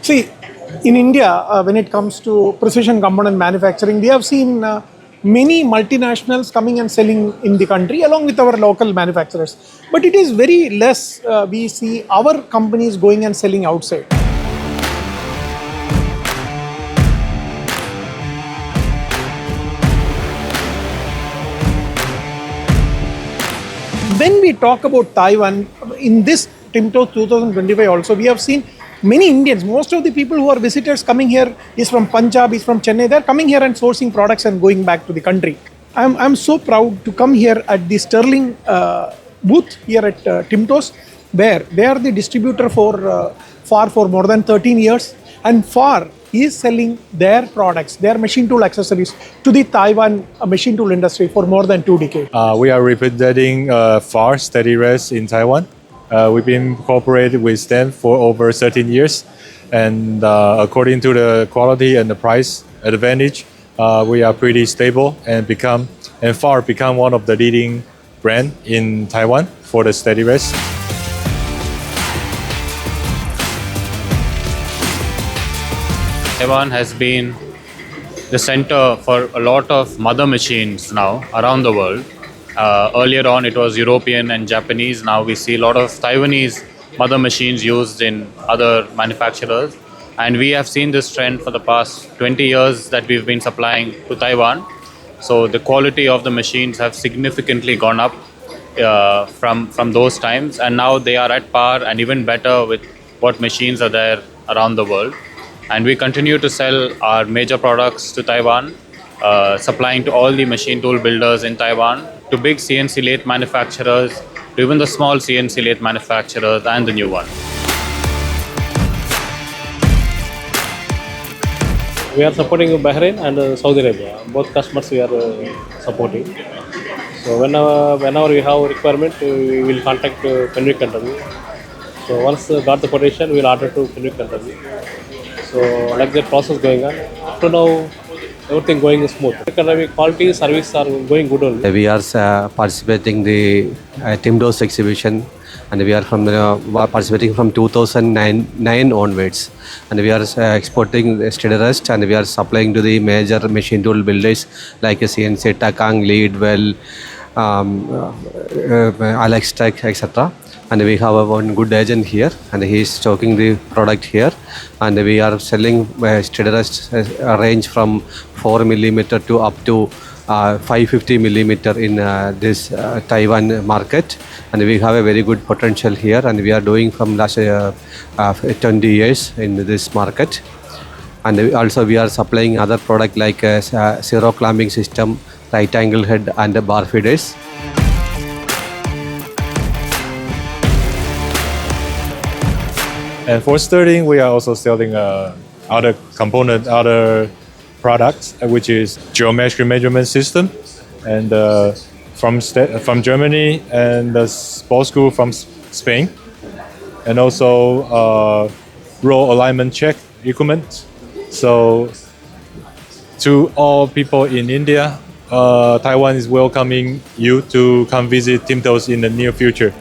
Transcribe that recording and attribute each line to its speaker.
Speaker 1: See, in India, when it comes to precision component manufacturing, we have seen many multinationals coming and selling in the country along with our local manufacturers. But it is very less we see our companies going and selling outside. When we talk about Taiwan, in this TIMTOS 2025 also, we have seen many Indians. Most of the people who are visitors coming here is from Punjab, is from Chennai. They are coming here and sourcing products and going back to the country. I'm so proud to come here at the Sterling booth here at TIMTOS, where they are the distributor for FAR for more than 13 years. And FAR is selling their products, their machine tool accessories to the Taiwan machine tool industry for more than 2 decades.
Speaker 2: We are representing FAR Steady Rest in Taiwan. We've been cooperated with them for over 13 years. And according to the quality and the price advantage, we are pretty stable and FAR become one of the leading brand in Taiwan for the Steady Rest.
Speaker 3: Taiwan has been the center for a lot of mother machines now around the world. Earlier on it was European and Japanese. Now we see a lot of Taiwanese mother machines used in other manufacturers. And we have seen this trend for the past 20 years that we've been supplying to Taiwan. So the quality of the machines have significantly gone up from those times. And now they are at par and even better with what machines are there around the world. And we continue to sell our major products to Taiwan, supplying to all the machine tool builders in Taiwan, to big CNC lathe manufacturers, to even the small CNC lathe manufacturers and the new one.
Speaker 4: We are supporting Bahrain and Saudi Arabia. Both customers we are supporting. So whenever we have a requirement, we will contact Fenwick and Ravi. So once got the quotation, we will order to Fenwick and Ravi. So like that process going on. Up to now, everything going smooth. Quality service are going good only.
Speaker 5: We are participating the TIMTOS exhibition, and we are participating from 2009 onwards, and we are exporting the Steady Rest, and we are supplying to the major machine tool builders like CNC, Takang, Leadwell, Alex Tech, etc. And we have one good agent here, and he is stocking the product here, and we are selling Steady Rest range from 4mm to up to 550mm in this Taiwan market, and we have a very good potential here, and we are doing from last 20 years in this market. And also we are supplying other product like zero clamping system, right angle head and bar feeders.
Speaker 2: And for Sterling, we are also selling other products, which is geometric measurement system, and from Germany, and the ball screw from Spain, and also roll alignment check equipment. So to all people in India, Taiwan is welcoming you to come visit TIMTOS in the near future.